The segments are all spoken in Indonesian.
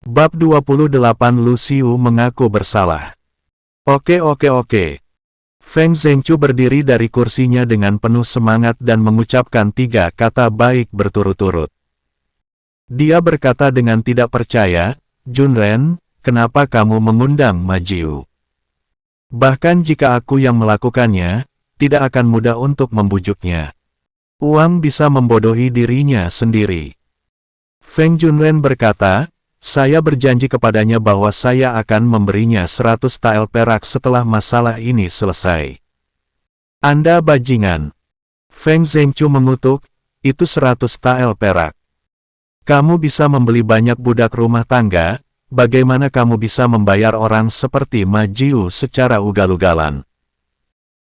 Bab 28 Lu Xiu mengaku bersalah. Oke. Feng Zhengqiu berdiri dari kursinya dengan penuh semangat dan mengucapkan 3 kata baik berturut-turut. Dia berkata dengan tidak percaya, Junren, kenapa kamu mengundang Ma Jiu? Bahkan jika aku yang melakukannya, tidak akan mudah untuk membujuknya. Uang bisa membodohi dirinya sendiri. Feng Junren berkata, saya berjanji kepadanya bahwa saya akan memberinya 100 tael perak setelah masalah ini selesai. Anda bajingan. Feng Zhengqiu mengutuk, itu 100 tael perak. Kamu bisa membeli banyak budak rumah tangga, bagaimana kamu bisa membayar orang seperti Ma Jiu secara ugal-ugalan?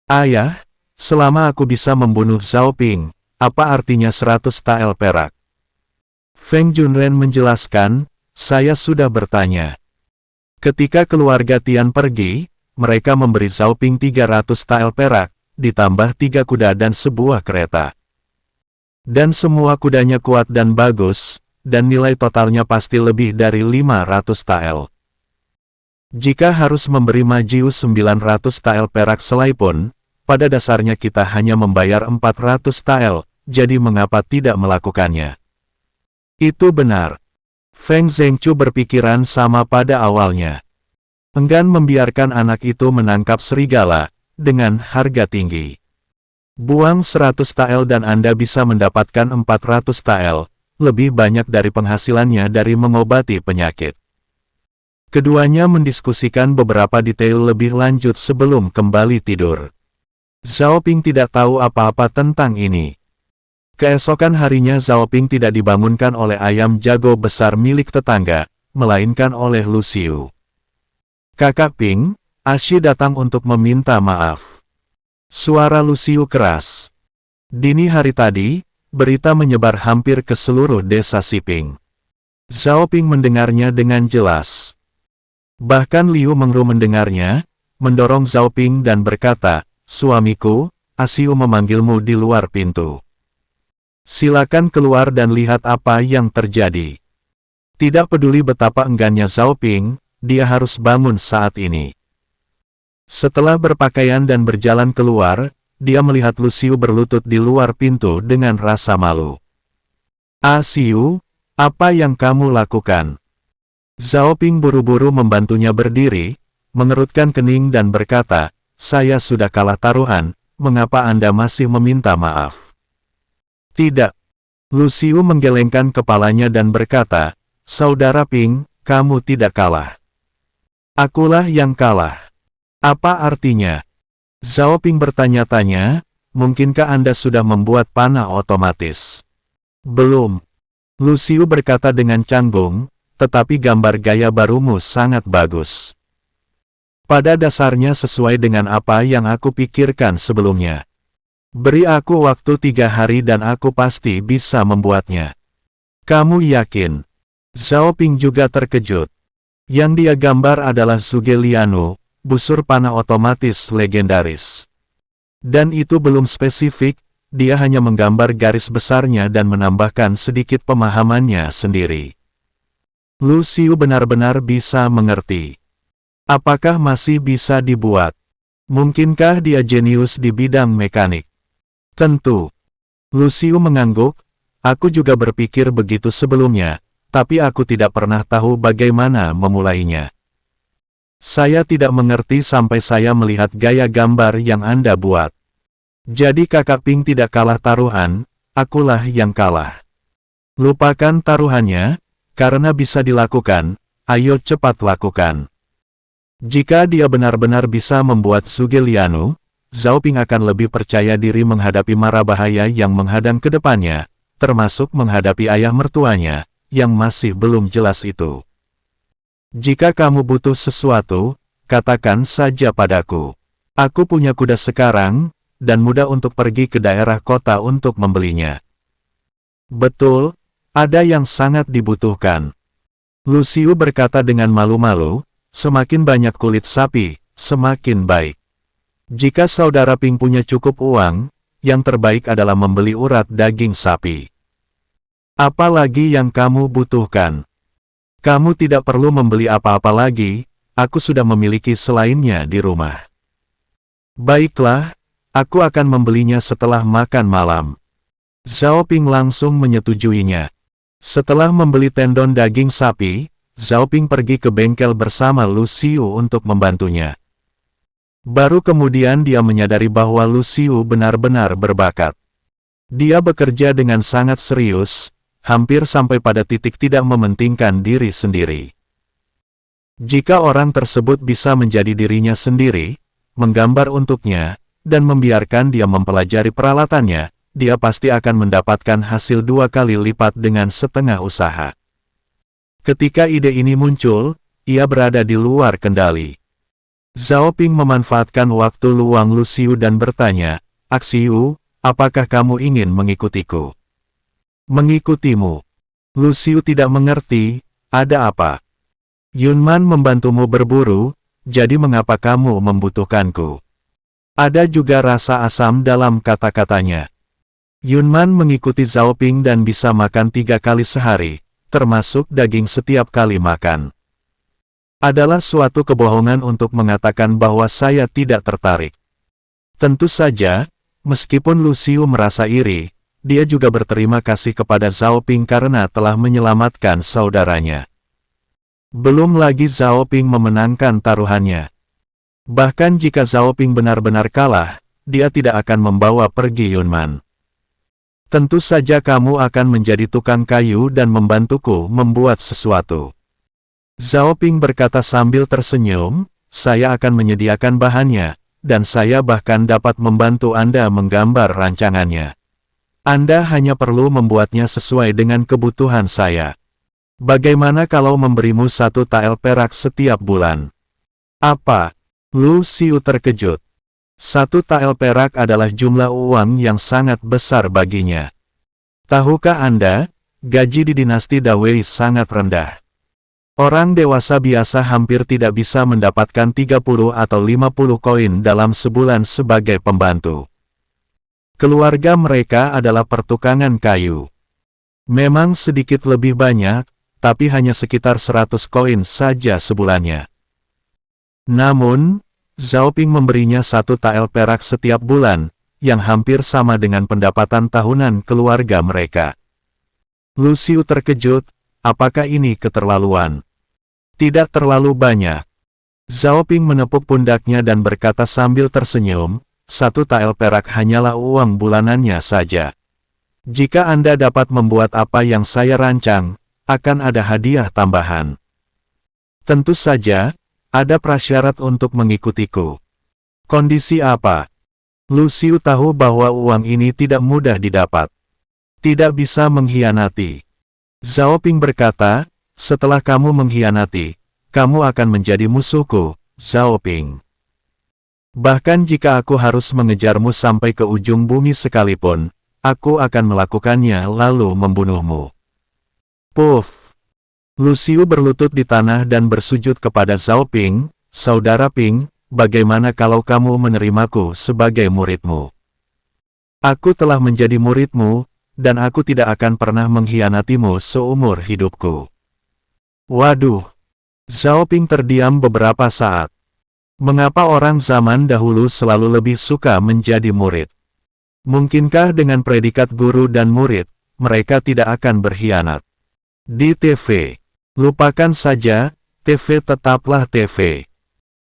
Ayah, selama aku bisa membunuh Zhao Ping, apa artinya 100 tael perak? Feng Junren menjelaskan, saya sudah bertanya. Ketika keluarga Tian pergi, mereka memberi Zhao Ping 300 tael perak, ditambah 3 kuda dan sebuah kereta. Dan semua kudanya kuat dan bagus, dan nilai totalnya pasti lebih dari 500 tael. Jika harus memberi Ma Jiu 900 tael perak selai pun, pada dasarnya kita hanya membayar 400 tael, jadi mengapa tidak melakukannya? Itu benar. Feng Zhengqiu berpikiran sama pada awalnya. Enggan membiarkan anak itu menangkap serigala, dengan harga tinggi. Buang 100 tael dan Anda bisa mendapatkan 400 tael, lebih banyak dari penghasilannya dari mengobati penyakit. Keduanya mendiskusikan beberapa detail lebih lanjut sebelum kembali tidur. Zhao Ping tidak tahu apa-apa tentang ini. Keesokan harinya Zhao Ping tidak dibangunkan oleh ayam jago besar milik tetangga, melainkan oleh Lu Xiu. Kakak Ping, Ashi datang untuk meminta maaf. Suara Lu Xiu keras. Dini hari tadi, berita menyebar hampir ke seluruh desa Siping. Zhao Ping mendengarnya dengan jelas. Bahkan Liu Mengru mendengarnya, mendorong Zhao Ping dan berkata, suamiku, Asiu memanggilmu di luar pintu. Silakan keluar dan lihat apa yang terjadi. Tidak peduli betapa enggannya Zhao Ping, dia harus bangun saat ini. Setelah berpakaian dan berjalan keluar, dia melihat Lu Xiu berlutut di luar pintu dengan rasa malu. Asiu, apa yang kamu lakukan? Zhao Ping buru-buru membantunya berdiri, mengerutkan kening dan berkata, saya sudah kalah taruhan, mengapa Anda masih meminta maaf? Tidak. Lu Xiu menggelengkan kepalanya dan berkata, Saudara Ping, kamu tidak kalah. Akulah yang kalah. Apa artinya? Zhao Ping bertanya-tanya, mungkinkah Anda sudah membuat panah otomatis? Belum. Lu Xiu berkata dengan canggung, tetapi gambar gaya barumu sangat bagus. Pada dasarnya sesuai dengan apa yang aku pikirkan sebelumnya. Beri aku waktu 3 hari dan aku pasti bisa membuatnya. Kamu yakin? Zhao Ping juga terkejut. Yang dia gambar adalah Zhuge Lianu, busur panah otomatis legendaris. Dan itu belum spesifik, dia hanya menggambar garis besarnya dan menambahkan sedikit pemahamannya sendiri. Lu Xiu benar-benar bisa mengerti. Apakah masih bisa dibuat? Mungkinkah dia jenius di bidang mekanik? Tentu. Lu Xiu mengangguk, aku juga berpikir begitu sebelumnya, tapi aku tidak pernah tahu bagaimana memulainya. Saya tidak mengerti sampai saya melihat gaya gambar yang Anda buat. Jadi Kakak Ping tidak kalah taruhan, akulah yang kalah. Lupakan taruhannya, karena bisa dilakukan, ayo cepat lakukan. Jika dia benar-benar bisa membuat Zhuge Lianu, Zhao Ping akan lebih percaya diri menghadapi mara bahaya yang menghadang ke depannya, termasuk menghadapi ayah mertuanya, yang masih belum jelas itu. Jika kamu butuh sesuatu, katakan saja padaku. Aku punya kuda sekarang, dan mudah untuk pergi ke daerah kota untuk membelinya. Betul, ada yang sangat dibutuhkan. Lu Xiu berkata dengan malu-malu, semakin banyak kulit sapi, semakin baik. Jika Saudara Ping punya cukup uang, yang terbaik adalah membeli urat daging sapi. Apa lagi yang kamu butuhkan? Kamu tidak perlu membeli apa-apa lagi, aku sudah memiliki selainnya di rumah. Baiklah, aku akan membelinya setelah makan malam. Zhao Ping langsung menyetujuinya. Setelah membeli tendon daging sapi, Zhao Ping pergi ke bengkel bersama Lu Xiu untuk membantunya. Baru kemudian dia menyadari bahwa Lu Xiu benar-benar berbakat. Dia bekerja dengan sangat serius, hampir sampai pada titik tidak mementingkan diri sendiri. Jika orang tersebut bisa menjadi dirinya sendiri, menggambar untuknya, dan membiarkan dia mempelajari peralatannya, dia pasti akan mendapatkan hasil 2 kali lipat dengan setengah usaha. Ketika ide ini muncul, ia berada di luar kendali. Zhao Ping memanfaatkan waktu luang Lu Xiu dan bertanya, "Xiu, apakah kamu ingin mengikutiku?" "Mengikutimu?" Lu Xiu tidak mengerti, "Ada apa?" "Yunman membantumu berburu, jadi mengapa kamu membutuhkanku?" Ada juga rasa asam dalam kata-katanya. Yunman mengikuti Zhao Ping dan bisa makan 3 kali sehari, termasuk daging setiap kali makan. Adalah suatu kebohongan untuk mengatakan bahwa saya tidak tertarik. Tentu saja, meskipun Lu Xiu merasa iri, dia juga berterima kasih kepada Zhao Ping karena telah menyelamatkan saudaranya. Belum lagi Zhao Ping memenangkan taruhannya. Bahkan jika Zhao Ping benar-benar kalah, dia tidak akan membawa pergi Yunman. Tentu saja kamu akan menjadi tukang kayu dan membantuku membuat sesuatu. Zhao Ping berkata sambil tersenyum, saya akan menyediakan bahannya, dan saya bahkan dapat membantu Anda menggambar rancangannya. Anda hanya perlu membuatnya sesuai dengan kebutuhan saya. Bagaimana kalau memberimu 1 tael perak setiap bulan? Apa? Lu Xiu terkejut. 1 tael perak adalah jumlah uang yang sangat besar baginya. Tahukah Anda, gaji di dinasti Dawei sangat rendah. Orang dewasa biasa hampir tidak bisa mendapatkan 30 atau 50 koin dalam sebulan sebagai pembantu. Keluarga mereka adalah pertukangan kayu. Memang sedikit lebih banyak, tapi hanya sekitar 100 koin saja sebulannya. Namun, Zhao Ping memberinya 1 tael perak setiap bulan, yang hampir sama dengan pendapatan tahunan keluarga mereka. Lu Xiu terkejut, apakah ini keterlaluan? Tidak terlalu banyak. Zhao Ping menepuk pundaknya dan berkata sambil tersenyum, 1 tael perak hanyalah uang bulanannya saja. Jika Anda dapat membuat apa yang saya rancang, akan ada hadiah tambahan. Tentu saja, ada prasyarat untuk mengikutiku. Kondisi apa? Lu Xiu tahu bahwa uang ini tidak mudah didapat. Tidak bisa mengkhianati. Zhao Ping berkata, setelah kamu mengkhianati, kamu akan menjadi musuhku, Zhao Ping. Bahkan jika aku harus mengejarmu sampai ke ujung bumi sekalipun, aku akan melakukannya lalu membunuhmu. Puff! Lu Xiu berlutut di tanah dan bersujud kepada Zhao Ping, saudara Ping, bagaimana kalau kamu menerimaku sebagai muridmu? Aku telah menjadi muridmu, dan aku tidak akan pernah mengkhianatimu seumur hidupku. Waduh! Zhao Ping terdiam beberapa saat. Mengapa orang zaman dahulu selalu lebih suka menjadi murid? Mungkinkah dengan predikat guru dan murid, mereka tidak akan berkhianat? Di TV. Lupakan saja, TV tetaplah TV.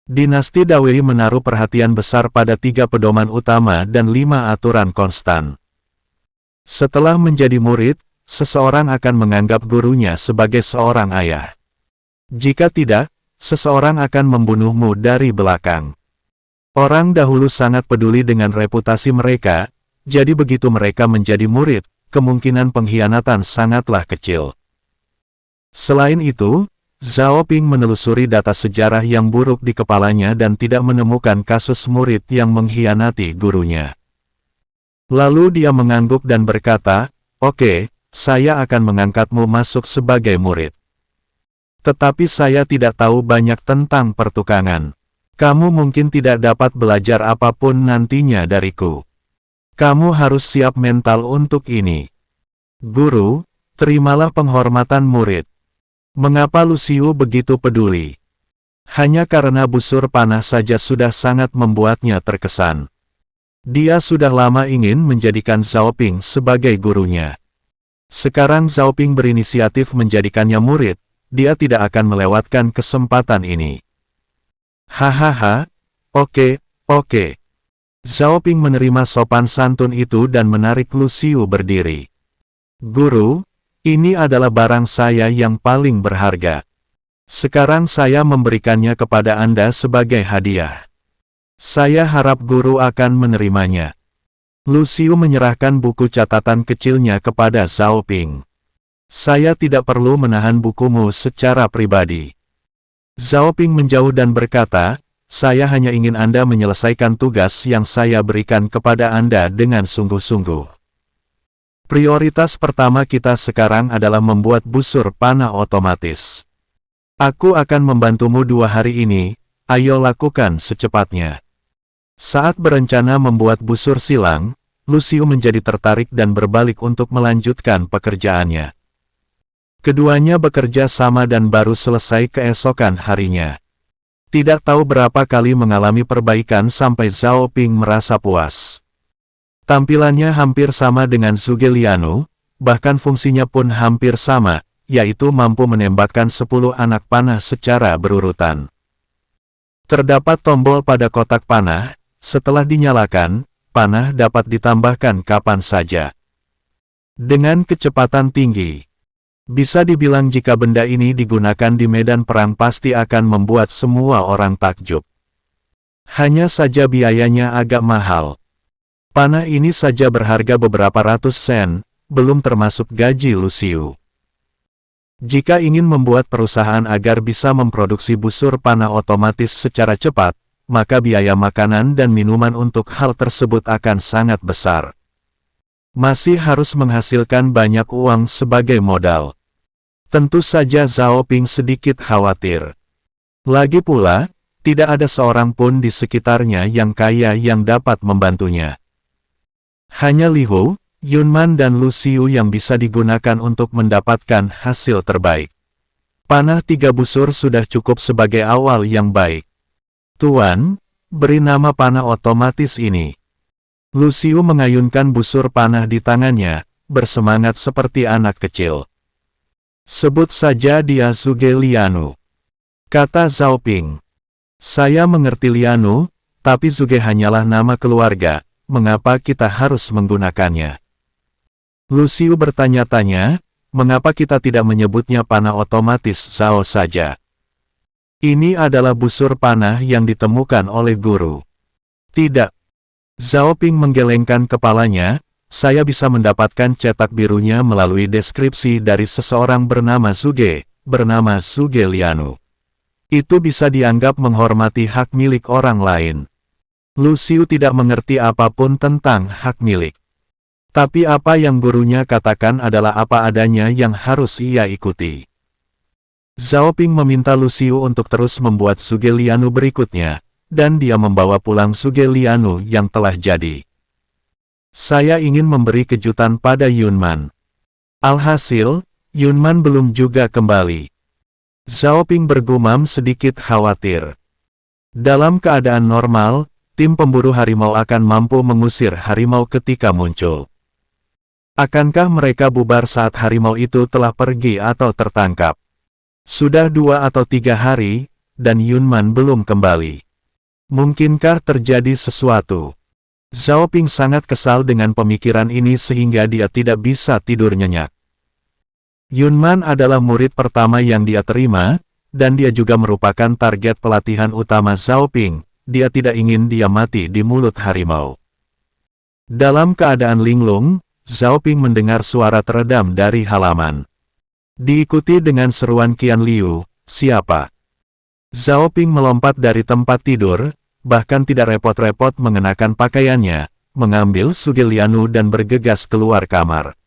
Dinasti Dawei menaruh perhatian besar pada 3 pedoman utama dan 5 aturan konstan. Setelah menjadi murid, seseorang akan menganggap gurunya sebagai seorang ayah. Jika tidak, seseorang akan membunuhmu dari belakang. Orang dahulu sangat peduli dengan reputasi mereka, jadi begitu mereka menjadi murid, kemungkinan pengkhianatan sangatlah kecil. Selain itu, Zhao Ping menelusuri data sejarah yang buruk di kepalanya dan tidak menemukan kasus murid yang mengkhianati gurunya. Lalu dia mengangguk dan berkata, "Oke, saya akan mengangkatmu masuk sebagai murid. Tetapi saya tidak tahu banyak tentang pertukangan. Kamu mungkin tidak dapat belajar apapun nantinya dariku. Kamu harus siap mental untuk ini. Guru, terimalah penghormatan murid." Mengapa Lucio begitu peduli? Hanya karena busur panah saja sudah sangat membuatnya terkesan. Dia sudah lama ingin menjadikan Zhao Ping sebagai gurunya. Sekarang Zhao Ping berinisiatif menjadikannya murid, dia tidak akan melewatkan kesempatan ini. Hahaha, oke. Zhao Ping menerima sopan santun itu dan menarik Lucio berdiri. Guru, ini adalah barang saya yang paling berharga. Sekarang saya memberikannya kepada Anda sebagai hadiah. Saya harap guru akan menerimanya. Lucio menyerahkan buku catatan kecilnya kepada Zhao Ping. Saya tidak perlu menahan bukumu secara pribadi. Zhao Ping menjauh dan berkata, saya hanya ingin Anda menyelesaikan tugas yang saya berikan kepada Anda dengan sungguh-sungguh. Prioritas pertama kita sekarang adalah membuat busur panah otomatis. Aku akan membantumu 2 hari ini, ayo lakukan secepatnya. Saat berencana membuat busur silang, Lucio menjadi tertarik dan berbalik untuk melanjutkan pekerjaannya. Keduanya bekerja sama dan baru selesai keesokan harinya. Tidak tahu berapa kali mengalami perbaikan sampai Zhao Ping merasa puas. Tampilannya hampir sama dengan Zhuge Liang, bahkan fungsinya pun hampir sama, yaitu mampu menembakkan 10 anak panah secara berurutan. Terdapat tombol pada kotak panah, setelah dinyalakan, panah dapat ditambahkan kapan saja. Dengan kecepatan tinggi. Bisa dibilang jika benda ini digunakan di medan perang pasti akan membuat semua orang takjub. Hanya saja biayanya agak mahal. Panah ini saja berharga beberapa ratus sen, belum termasuk gaji Lucio. Jika ingin membuat perusahaan agar bisa memproduksi busur panah otomatis secara cepat, maka biaya makanan dan minuman untuk hal tersebut akan sangat besar. Masih harus menghasilkan banyak uang sebagai modal. Tentu saja Zhao Ping sedikit khawatir. Lagi pula, tidak ada seorang pun di sekitarnya yang kaya yang dapat membantunya. Hanya Li Hou, Yunman dan Lucio yang bisa digunakan untuk mendapatkan hasil terbaik. Panah 3 busur sudah cukup sebagai awal yang baik. Tuan, beri nama panah otomatis ini. Lucio mengayunkan busur panah di tangannya, bersemangat seperti anak kecil. Sebut saja dia Zhuge Liang, kata Zhao Ping. Saya mengerti Liang, tapi Zhuge hanyalah nama keluarga, mengapa kita harus menggunakannya? Lucio bertanya-tanya, mengapa kita tidak menyebutnya panah otomatis Zhao saja? Ini adalah busur panah yang ditemukan oleh guru. Tidak. Zhao Ping menggelengkan kepalanya, saya bisa mendapatkan cetak birunya melalui deskripsi dari seseorang bernama Zhuge Liang. Itu bisa dianggap menghormati hak milik orang lain. Lucio tidak mengerti apapun tentang hak milik. Tapi apa yang gurunya katakan adalah apa adanya yang harus ia ikuti. Zhao Ping meminta Lucio untuk terus membuat Zhuge Liang berikutnya, dan dia membawa pulang Zhuge Liang yang telah jadi. Saya ingin memberi kejutan pada Yunman. Alhasil, Yunman belum juga kembali. Zhao Ping bergumam sedikit khawatir. Dalam keadaan normal, tim pemburu harimau akan mampu mengusir harimau ketika muncul. Akankah mereka bubar saat harimau itu telah pergi atau tertangkap? Sudah 2 atau 3 hari, dan Yunman belum kembali. Mungkinkah terjadi sesuatu? Zhao Ping sangat kesal dengan pemikiran ini sehingga dia tidak bisa tidur nyenyak. Yunman adalah murid pertama yang dia terima, dan dia juga merupakan target pelatihan utama Zhao Ping. Dia tidak ingin dia mati di mulut harimau. Dalam keadaan linglung, Zhao Ping mendengar suara teredam dari halaman. Diikuti dengan seruan Qian Liu, siapa? Zhao Ping melompat dari tempat tidur, bahkan tidak repot-repot mengenakan pakaiannya, mengambil Zhuge Liang dan bergegas keluar kamar.